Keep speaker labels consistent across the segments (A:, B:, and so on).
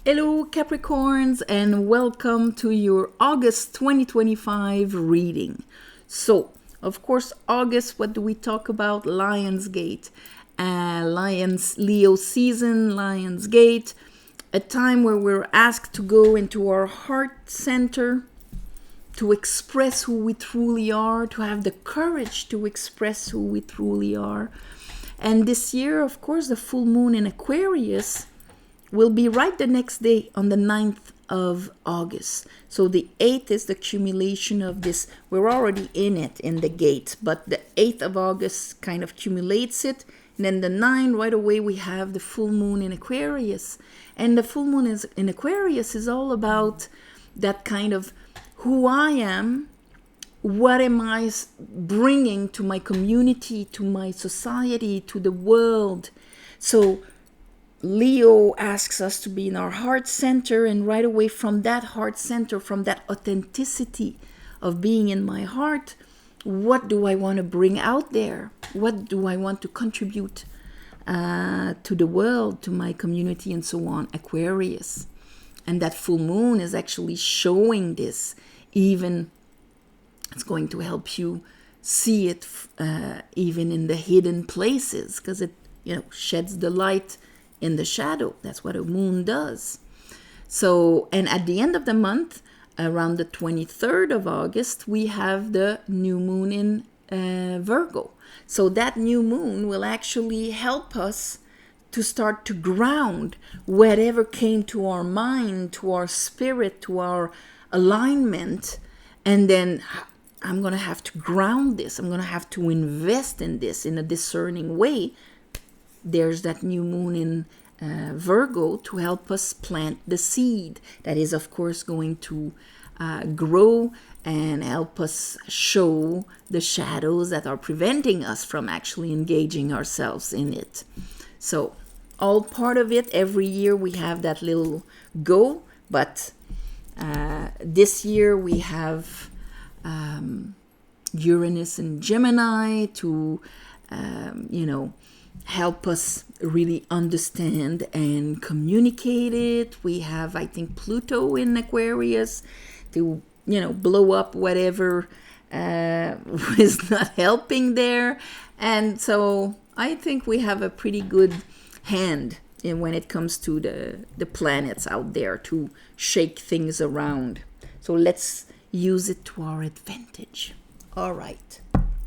A: Hello Capricorns and welcome to your August 2025 reading. So, of course, August, what do we talk about? Lionsgate. Leo season, Lionsgate. A time where we're asked to go into our heart center, to express who we truly are, to have the courage to express who we truly are. And this year, of course, the full moon in Aquarius will be right the next day on the 9th of August. So the 8th is the accumulation of this. We're already in it, in the gate, but the 8th of August kind of accumulates it. And then the 9th, right away, we have the full moon in Aquarius. And the full moon in Aquarius is all about that kind of who I am, what am I bringing to my community, to my society, to the world. So Leo asks us to be in our heart center, and right away from that heart center, from that authenticity of being in my heart, what do I want to bring out there? What do I want to contribute to the world, to my community, and so on? Aquarius. And that full moon is actually showing this. Even it's going to help you see it even in the hidden places, because it sheds the light in the shadow. That's what a moon does. So, and at the end of the month, around the 23rd of August, we have the new moon in Virgo. So that new moon will actually help us to start to ground whatever came to our mind, to our spirit, to our alignment. And then I'm going to have to ground this. I'm going to have to invest in this in a discerning way. There's that new moon in Virgo to help us plant the seed that is, of course, going to grow and help us show the shadows that are preventing us from actually engaging ourselves in it. So, all part of it. Every year we have that little go, but this year we have Uranus and Gemini to, help us really understand and communicate it. We have, I think, Pluto in Aquarius to, blow up whatever is not helping there. And so I think we have a pretty good hand when it comes to the planets out there to shake things around. So let's use it to our advantage. All right,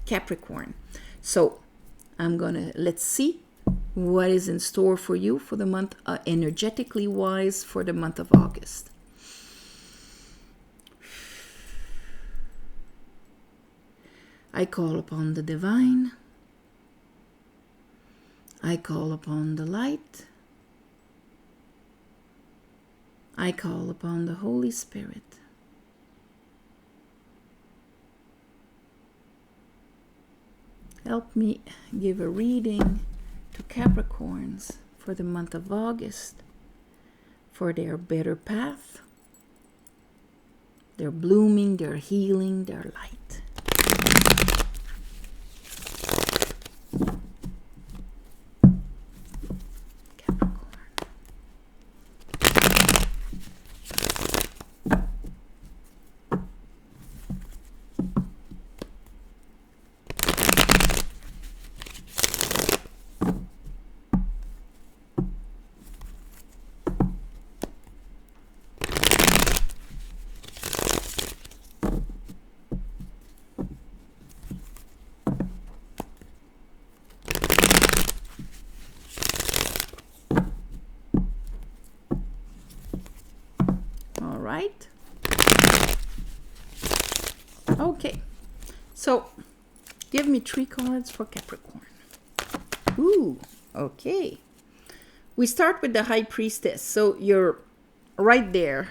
A: Capricorn. So let's see what is in store for you for the month, energetically wise, for the month of August. I call upon the divine. I call upon the light. I call upon the Holy Spirit. Help me give a reading to Capricorns for the month of August, for their better path, their blooming, their healing, their light. Right? Okay, so give me 3 cards for Capricorn. Ooh, okay. We start with the High Priestess. So you're right there.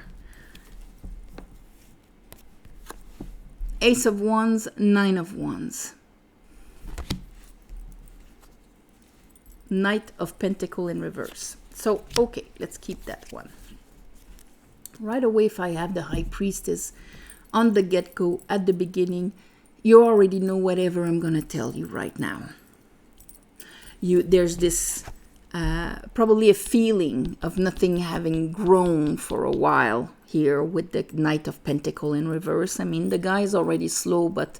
A: Ace of Wands, 9 of Wands. Knight of Pentacles in reverse. So, okay, let's keep that one. Right away, if I have the High Priestess on the get-go, at the beginning, you already know whatever I'm going to tell you right now. There's this probably a feeling of nothing having grown for a while here with the Knight of Pentacle in reverse. I mean, the guy is already slow, but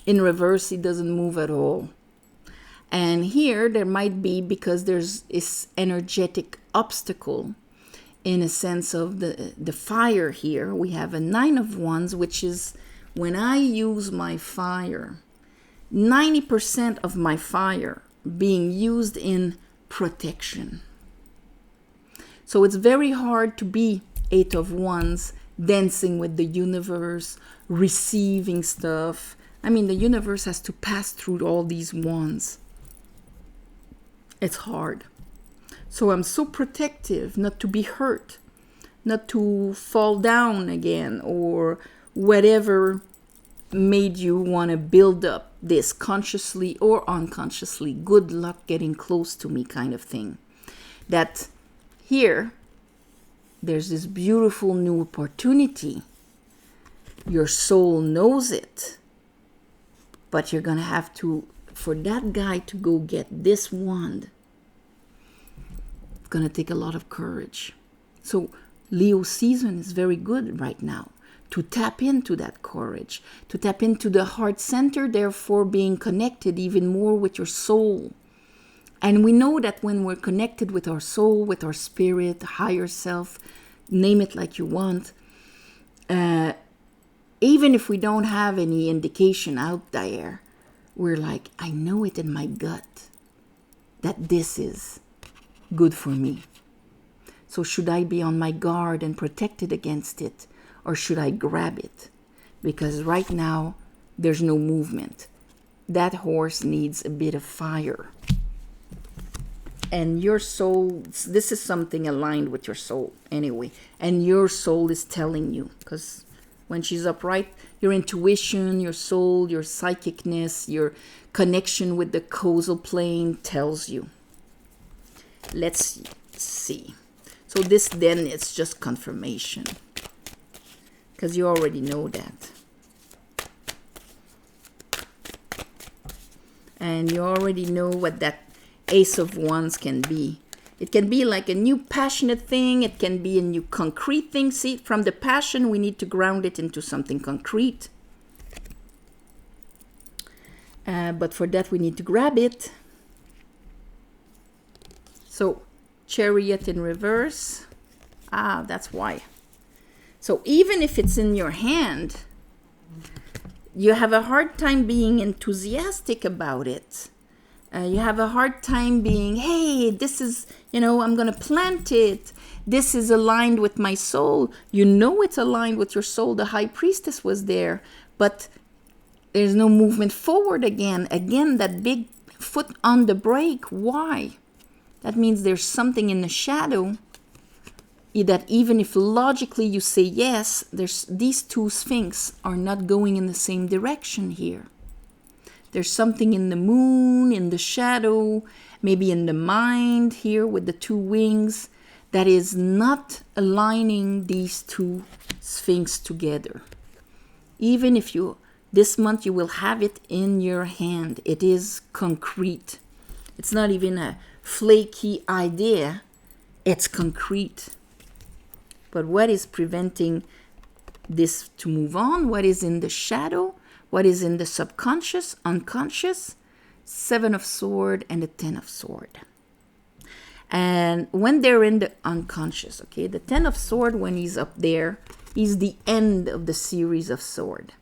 A: in reverse, he doesn't move at all. And here there might be, because there's this energetic obstacle in a sense of the fire here. We have a 9 of Wands, which is when I use my fire, 90% of my fire being used in protection. So it's very hard to be 8 of Wands, dancing with the universe, receiving stuff. I mean, the universe has to pass through all these wands. It's hard. So I'm so protective not to be hurt, not to fall down again, or whatever made you want to build up this consciously or unconsciously. Good luck getting close to me kind of thing. That here, there's this beautiful new opportunity. Your soul knows it, but you're going to have to, for that guy to go get this wand, it's going to take a lot of courage. So Leo season is very good right now to tap into that courage, to tap into the heart center, therefore being connected even more with your soul. And we know that when we're connected with our soul, with our spirit, higher self, name it like you want, even if we don't have any indication out there, we're like, I know it in my gut that this is good for me. So should I be on my guard and protected against it? Or should I grab it? Because right now, there's no movement. That horse needs a bit of fire. And your soul, this is something aligned with your soul anyway. And your soul is telling you, because when she's upright, your intuition, your soul, your psychicness, your connection with the causal plane tells you. Let's see. So this then, it's just confirmation. Because you already know that. And you already know what that Ace of Wands can be. It can be like a new passionate thing. It can be a new concrete thing. See, from the passion, we need to ground it into something concrete. But for that, we need to grab it. So, Chariot in reverse. That's why. So even if it's in your hand, you have a hard time being enthusiastic about it. You have a hard time being, hey, this is, I'm going to plant it. This is aligned with my soul. You know it's aligned with your soul. The High Priestess was there, but there's no movement forward again. Again, that big foot on the brake. Why? That means there's something in the shadow that even if logically you say yes, these two sphinx are not going in the same direction here. There's something in the moon, in the shadow, maybe in the mind here with the two wings that is not aligning these two sphinx together. Even if this month you will have it in your hand, it is concrete. It's not even a flaky idea, it's concrete. But what is preventing this to move on? What is in the shadow? What is in the subconscious, unconscious? 7 of Swords and the 10 of Swords. And when they're in the unconscious, okay, the 10 of Swords, when he's up there, is the end of the series of sword.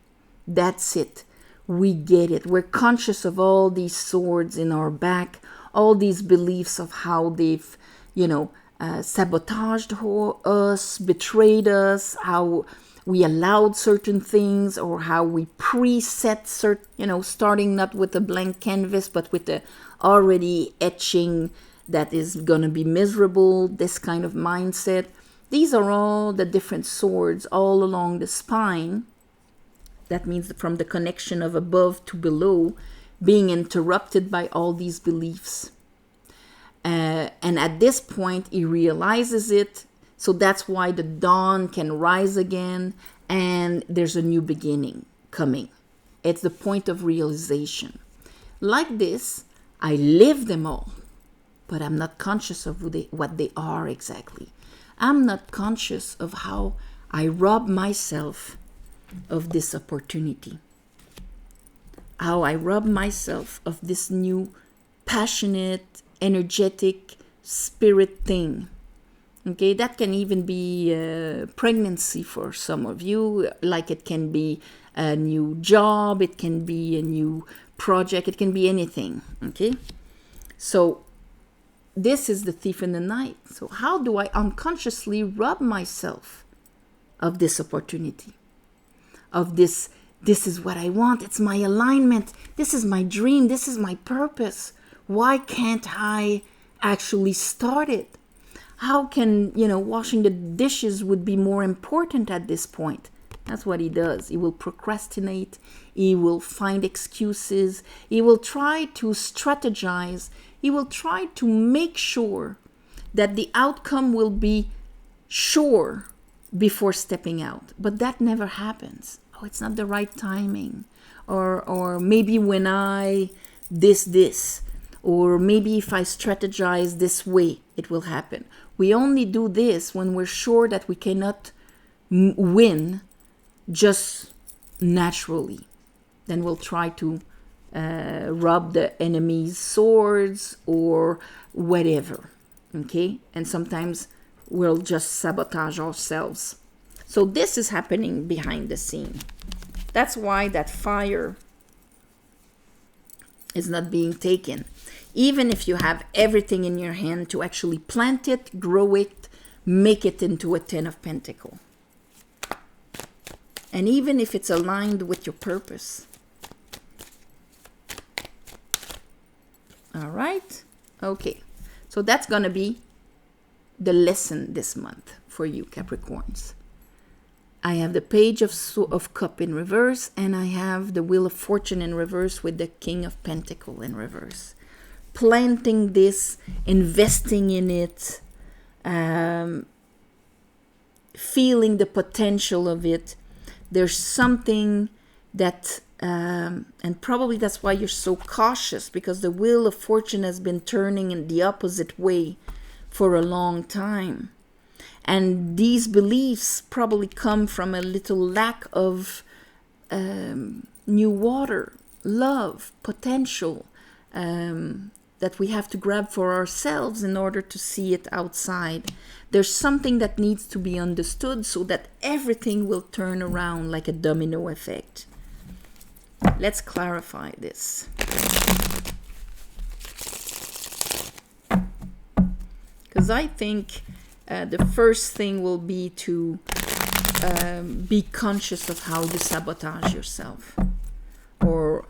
A: That's it. We get it. We're conscious of all these swords in our back, all these beliefs of how they've, sabotaged us, betrayed us, how we allowed certain things, or how we preset certain, starting not with a blank canvas, but with the already etching that is going to be miserable, this kind of mindset. These are all the different swords all along the spine. That means from the connection of above to below, being interrupted by all these beliefs. And at this point, he realizes it. So that's why the dawn can rise again and there's a new beginning coming. It's the point of realization. Like this, I live them all. but I'm not conscious of what they are exactly. I'm not conscious of how I rob myself of this opportunity. How I rob myself of this new passionate, energetic spirit thing. Okay, that can even be pregnancy for some of you, like it can be a new job, it can be a new project, it can be anything. Okay, so this is the thief in the night. So how do I unconsciously rob myself of this opportunity, of this is what I want, it's my alignment, this is my dream, this is my purpose. Why can't I actually start it? How can, washing the dishes would be more important at this point? That's what he does. He will procrastinate. He will find excuses. He will try to strategize. He will try to make sure that the outcome will be sure before stepping out. But that never happens. Oh, it's not the right timing. Or maybe when I this. Or maybe if I strategize this way, it will happen. We only do this when we're sure that we cannot win just naturally. Then we'll try to rob the enemy's swords or whatever. Okay? And sometimes we'll just sabotage ourselves. So this is happening behind the scene. That's why that fire is not being taken. Even if you have everything in your hand to actually plant it, grow it, make it into a 10 of Pentacles. And even if it's aligned with your purpose. All right? Okay. So that's going to be the lesson this month for you, Capricorns. I have the Page of Cup in reverse, and I have the Wheel of Fortune in reverse with the King of Pentacles in reverse. Planting this, investing in it, feeling the potential of it. There's something that, and probably that's why you're so cautious, because the Wheel of Fortune has been turning in the opposite way for a long time. And these beliefs probably come from a little lack of new water, love, potential, that we have to grab for ourselves in order to see it outside. There's something that needs to be understood so that everything will turn around like a domino effect. Let's clarify this. Because I think the first thing will be to be conscious of how you sabotage yourself. Or,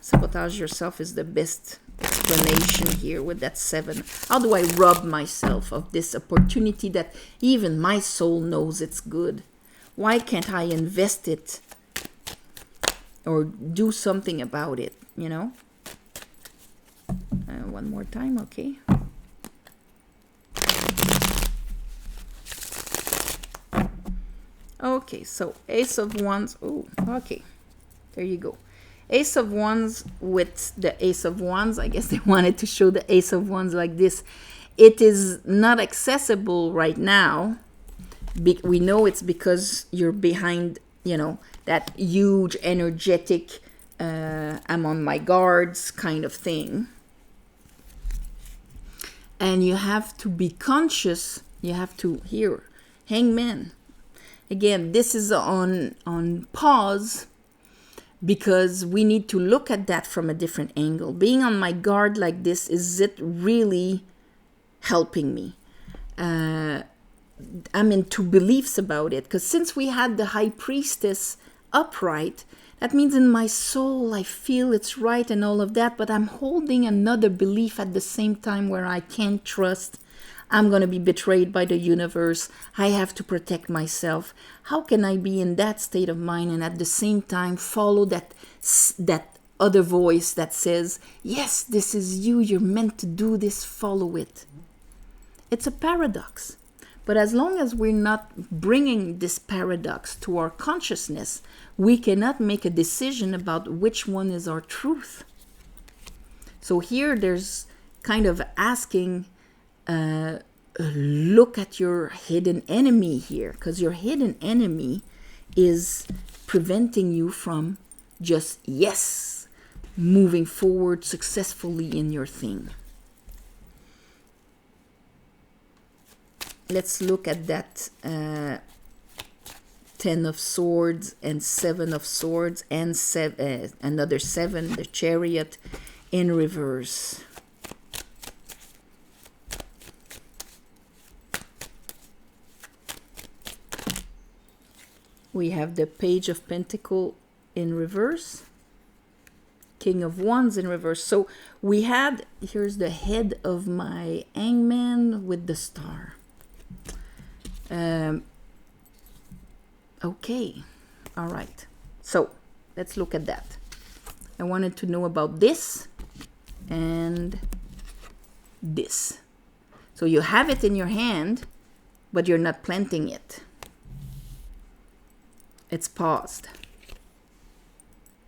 A: sabotage yourself is the best explanation here with that 7. How do I rob myself of this opportunity that even my soul knows it's good? Why can't I invest it or do something about it, One more time, okay? Okay, so Ace of Wands. Oh, okay. There you go. Ace of Wands with the Ace of Wands. I guess they wanted to show the Ace of Wands like this. It is not accessible right now. We know it's because you're behind, that huge, energetic, I'm on my guards kind of thing. And you have to be conscious. You have to hear. Hangman. Again, this is on pause because we need to look at that from a different angle. Being on my guard like this, is it really helping me? I'm in two beliefs about it, because since we had the High Priestess upright, that means in my soul I feel it's right and all of that, but I'm holding another belief at the same time where I can't trust. I'm going to be betrayed by the universe. I have to protect myself. How can I be in that state of mind and at the same time follow that other voice that says, yes, this is you. You're meant to do this. Follow it. It's a paradox. But as long as we're not bringing this paradox to our consciousness, we cannot make a decision about which one is our truth. So here there's kind of asking, look at your hidden enemy here, because your hidden enemy is preventing you from just, yes, moving forward successfully in your thing. Let's look at that 10 of swords and 7 of swords and another 7, the chariot in reverse. We have the page of pentacle in reverse, king of wands in reverse. So we had, here's the head of my hangman with the star. Okay, all right. So let's look at that. I wanted to know about this and this. So you have it in your hand, but you're not planting it. It's paused.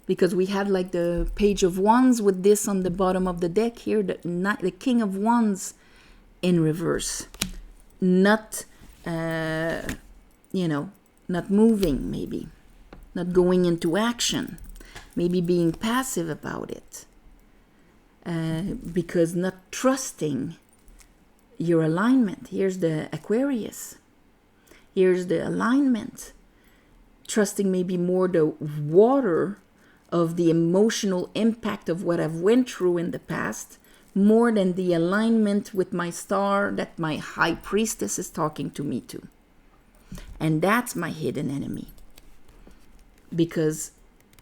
A: Because we had like the page of wands with this on the bottom of the deck here, the king of wands in reverse. Not, not moving maybe. Not going into action. Maybe being passive about it. Because not trusting your alignment. Here's the Aquarius. Here's the alignment. Trusting maybe more the water of the emotional impact of what I've went through in the past, more than the alignment with my star that my high priestess is talking to me to. And that's my hidden enemy. Because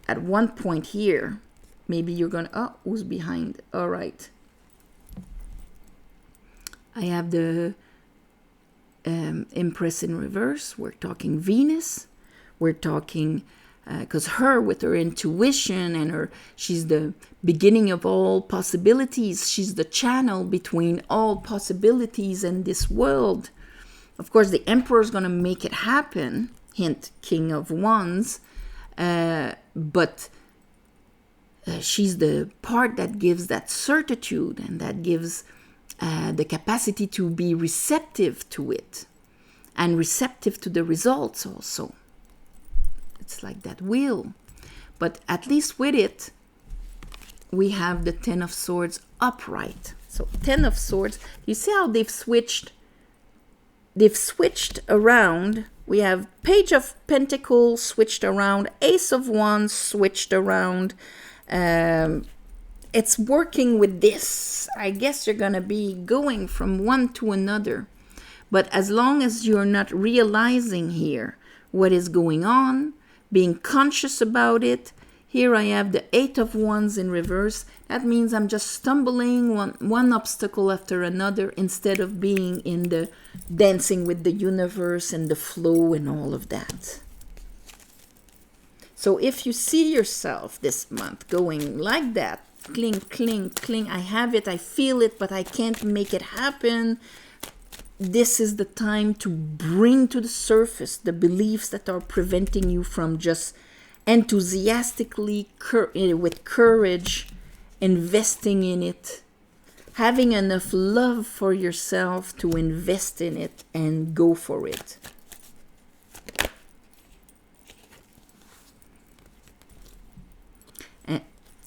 A: at one point here, maybe you're going to, oh, who's behind? All right. I have the Empress in reverse. We're talking Venus. We're talking, because her, with her intuition and she's the beginning of all possibilities. She's the channel between all possibilities and this world. Of course, the Emperor is going to make it happen. Hint, King of Wands. But she's the part that gives that certitude and that gives the capacity to be receptive to it and receptive to the results also. It's like that wheel. But at least with it, we have the 10 of swords upright. So 10 of swords, you see how they've switched? They've switched around. We have page of pentacles switched around, ace of wands switched around. It's working with this. I guess you're going to be going from one to another. But as long as you're not realizing here what is going on, being conscious about it, here I have the 8 of wands in reverse. That means I'm just stumbling one obstacle after another instead of being in the dancing with the universe and the flow and all of that. So if you see yourself this month going like that, cling, cling, cling, I have it, I feel it, but I can't make it happen. This is the time to bring to the surface the beliefs that are preventing you from just enthusiastically, with courage, investing in it, having enough love for yourself to invest in it and go for it.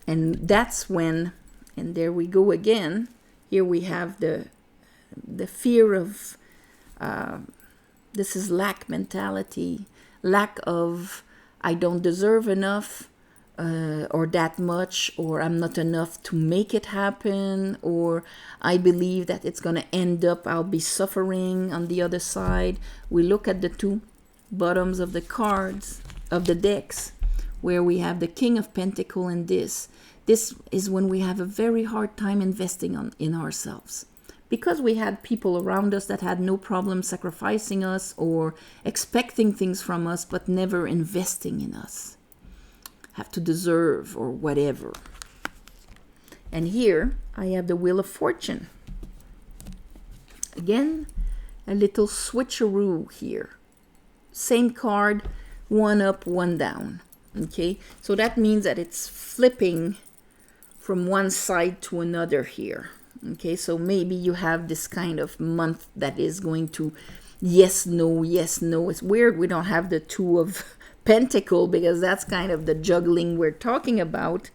A: And that's when, and there we go again, here we have the fear of, this is lack mentality, lack of, I don't deserve enough, or that much, or I'm not enough to make it happen, or I believe that it's going to end up, I'll be suffering on the other side. We look at the two bottoms of the cards, of the decks, where we have the King of Pentacles and this. This is when we have a very hard time investing in ourselves. Because we had people around us that had no problem sacrificing us or expecting things from us, but never investing in us. Have to deserve or whatever. And here I have the Wheel of Fortune. Again, a little switcheroo here. Same card, one up, one down. Okay, so that means that it's flipping from one side to another here. Okay, so maybe you have this kind of month that is going to yes, no, yes, no. It's weird we don't have the Two of Pentacle, because that's kind of the juggling we're talking about.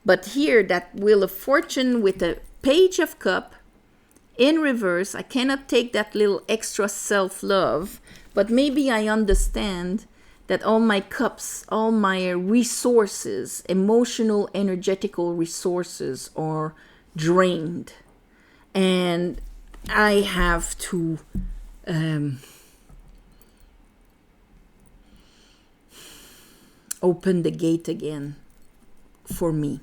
A: But here, that Wheel of Fortune with a Page of Cup in reverse, I cannot take that little extra self-love, but maybe I understand that all my cups, all my resources, emotional, energetical resources are drained. And I have to open the gate again for me.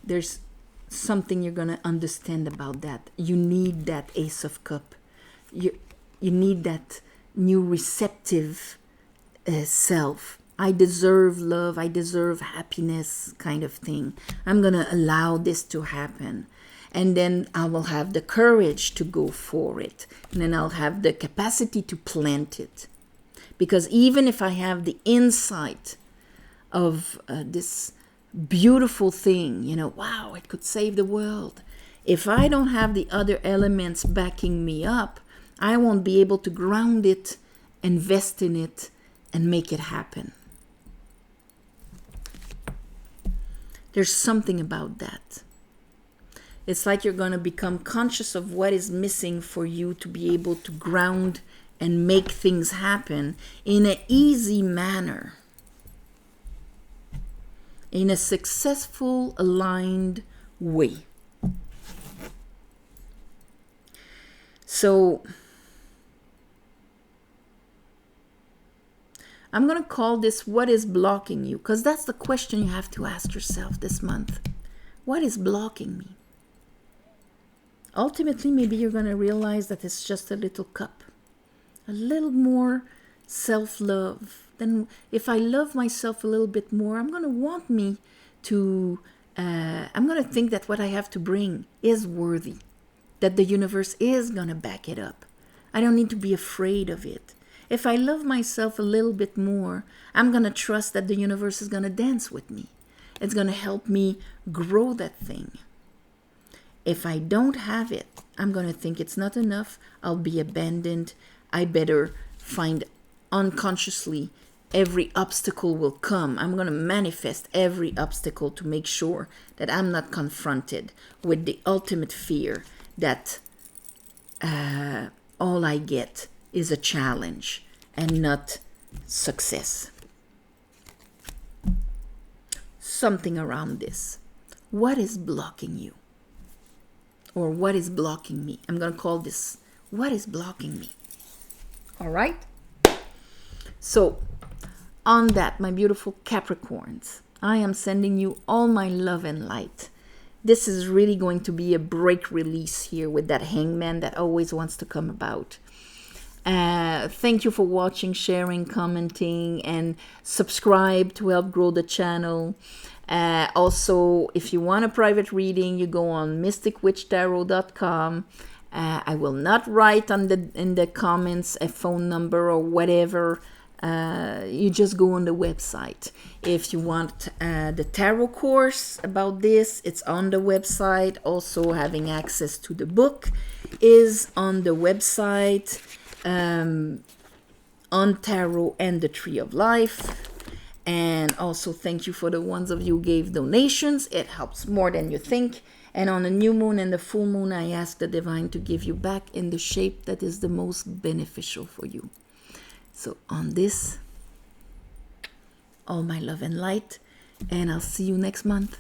A: There's something you're going to understand about that. You need that Ace of Cup. You need that new receptive self. I deserve love, I deserve happiness kind of thing. I'm going to allow this to happen. And then I will have the courage to go for it. And then I'll have the capacity to plant it. Because even if I have the insight of this beautiful thing, you know, wow, it could save the world. If I don't have the other elements backing me up, I won't be able to ground it, invest in it, and make it happen. There's something about that. It's like you're going to become conscious of what is missing for you to be able to ground and make things happen in an easy manner. In a successful, aligned way. So, I'm going to call this what is blocking you, because that's the question you have to ask yourself this month. What is blocking me? Ultimately, maybe you're going to realize that it's just a little cup. A little more self-love. Then if I love myself a little bit more, I'm going to want me to, I'm going to think that what I have to bring is worthy. That the universe is going to back it up. I don't need to be afraid of it. If I love myself a little bit more, I'm going to trust that the universe is going to dance with me. It's going to help me grow that thing. If I don't have it, I'm going to think it's not enough. I'll be abandoned. I better find unconsciously every obstacle will come. I'm going to manifest every obstacle to make sure that I'm not confronted with the ultimate fear that all I get is a challenge and not success. Something around this. What is blocking you? Or what is blocking me? I'm going to call this, what is blocking me? All right? So, on that, my beautiful Capricorns, I am sending you all my love and light. This is really going to be a break release here with that hangman that always wants to come about. Thank you for watching, sharing, commenting, and subscribe to help grow the channel. Also, if you want a private reading, you go on mysticwitchtarot.com. I will not write in the comments a phone number or whatever. You just go on the website. If you want the tarot course about this, it's on the website. Also, having access to the book is on the website. On tarot and the Tree of Life. And also thank you for the ones of you who gave donations. It helps more than you think. And on the new moon and the full moon, I ask the divine to give you back in the shape that is the most beneficial for you. So on this, all my love and light, and I'll see you next month.